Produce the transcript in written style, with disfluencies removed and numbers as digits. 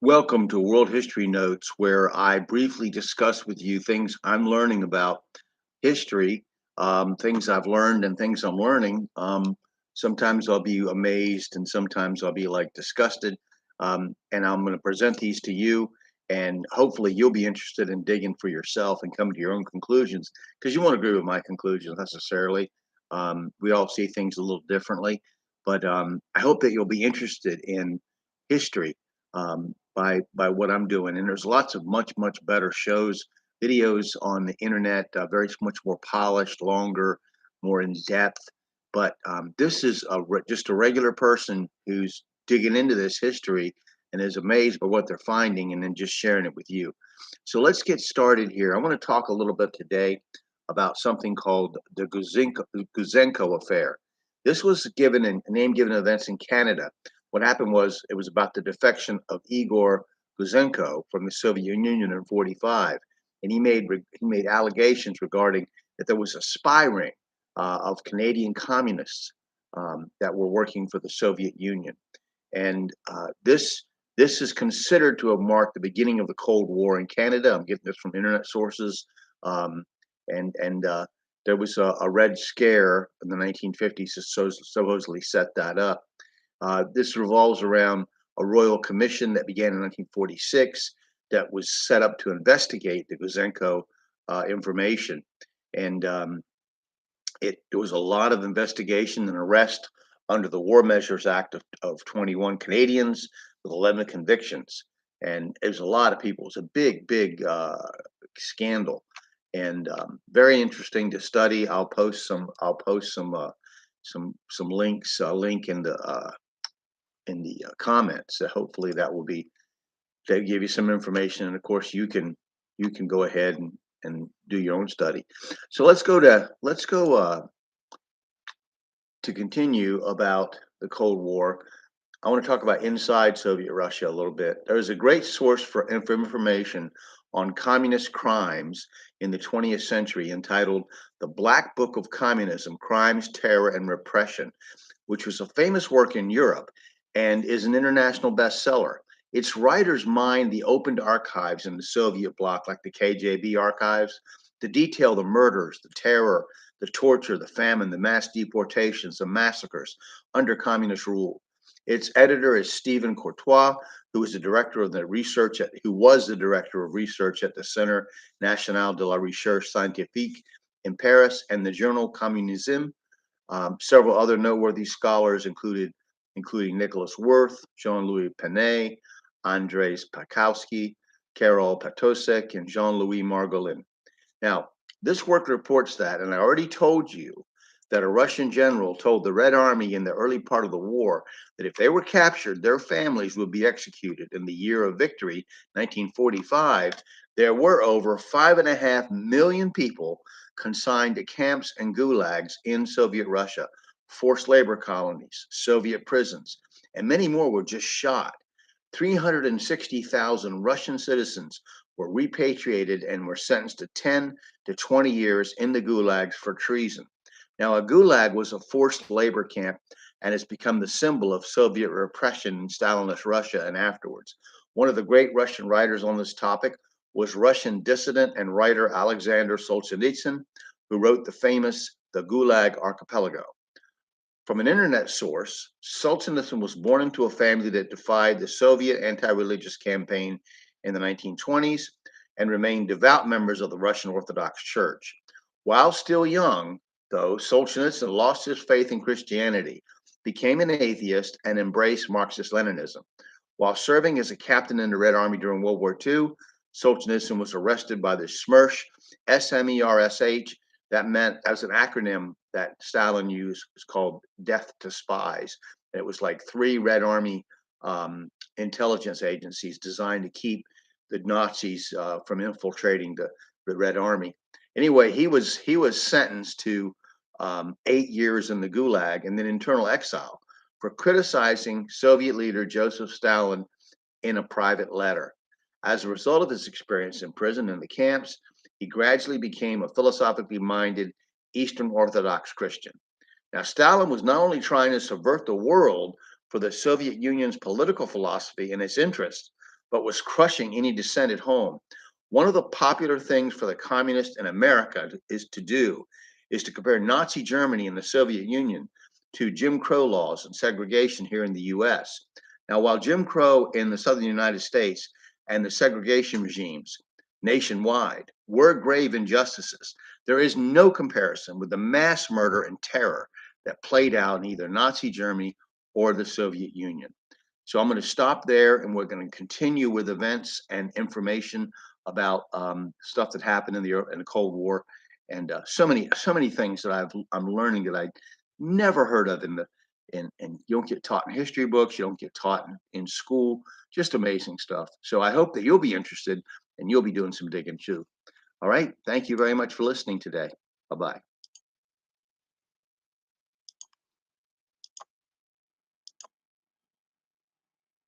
Welcome to World History Notes, where I briefly discuss with you things I'm learning about history, things I've learned and things I'm learning. Sometimes I'll be amazed and sometimes I'll be like disgusted. And I'm going to present these to you, and hopefully you'll be interested in digging for yourself and come to your own conclusions because you won't agree with my conclusions necessarily. We all see things a little differently, but I hope that you'll be interested in history. By what I'm doing. And there's lots of much better shows, videos on the internet, very much more polished, longer, more in depth. But this is just a regular person who's digging into this history and is amazed by what they're finding, and then just sharing it with you. So let's get started here. I want to talk a little bit today about something called the Gouzenko Affair. This was given a name given events in Canada. What happened was it was about the defection of Igor Gouzenko from the Soviet Union in '45, and he made allegations regarding that there was a spy ring of Canadian communists that were working for the Soviet Union, and this is considered to have marked the beginning of the Cold War in Canada. I'm getting this from internet sources, um, and there was a Red Scare in the 1950s that supposedly set that up. This revolves around a royal commission that began in 1946 that was set up to investigate the Gouzenko information. And there was a lot of investigation and arrest under the War Measures Act of 21 Canadians with 11 convictions. And it was a lot of people. It was a big scandal, and very interesting to study. I'll post some. I'll post some links. Link in the comments. So hopefully that will be to give you some information, and of course you can go ahead and do your own study. So let's go to continue about the Cold War. I want to talk about inside Soviet Russia a little bit. There is a great source for information on communist crimes in the 20th century entitled The Black Book of Communism: Crimes, Terror, and Repression, which was a famous work in Europe and is an international bestseller. Its writers mined the opened archives in the Soviet bloc, like the KGB archives, to detail the murders, the terror, the torture, the famine, the mass deportations, the massacres under communist rule. Its editor is Stephen Courtois, who was the director of research at the Centre National de la Recherche Scientifique in Paris and the journal Communisme. Several other noteworthy scholars including Nicholas Wirth, Jean-Louis Penet, Andres Pakowski, Karol Patosek, and Jean-Louis Margolin. Now, this work reports that, and I already told you that a Russian general told the Red Army in the early part of the war that if they were captured, their families would be executed. In the year of victory, 1945, there were over 5.5 million people consigned to camps and gulags in Soviet Russia, forced labor colonies, Soviet prisons, and many more were just shot. 360,000 Russian citizens were repatriated and were sentenced to 10 to 20 years in the gulags for treason. Now, a gulag was a forced labor camp and has become the symbol of Soviet repression in Stalinist Russia and afterwards. One of the great Russian writers on this topic was Russian dissident and writer Alexander Solzhenitsyn, who wrote the famous The Gulag Archipelago. From an internet source, Solzhenitsyn was born into a family that defied the Soviet anti-religious campaign in the 1920s and remained devout members of the Russian Orthodox Church. While still young, though, Solzhenitsyn lost his faith in Christianity, became an atheist, and embraced Marxist-Leninism. While serving as a captain in the Red Army during World War II, Solzhenitsyn was arrested by the SMERSH, SMERSH. That was an acronym that Stalin used. It's called Death to Spies. And it was like three Red Army intelligence agencies designed to keep the Nazis from infiltrating the Red Army. Anyway, he was sentenced to 8 years in the Gulag and then internal exile for criticizing Soviet leader Joseph Stalin in a private letter. As a result of his experience in prison and the camps, he gradually became a philosophically minded Eastern Orthodox Christian. Now, Stalin was not only trying to subvert the world for the Soviet Union's political philosophy and its interests, but was crushing any dissent at home. One of the popular things for the communists in America is to compare Nazi Germany and the Soviet Union to Jim Crow laws and segregation here in the US. Now, while Jim Crow in the southern United States and the segregation regimes nationwide were grave injustices, there is no comparison with the mass murder and terror that played out in either Nazi Germany or the Soviet Union. So I'm going to stop there, and we're going to continue with events and information about stuff that happened in the Cold War, and so many things that I'm learning that I never heard of and you don't get taught in history books, you don't get taught in school. Just amazing stuff. So I hope that you'll be interested and you'll be doing some digging too. All right. Thank you very much for listening today. Bye bye.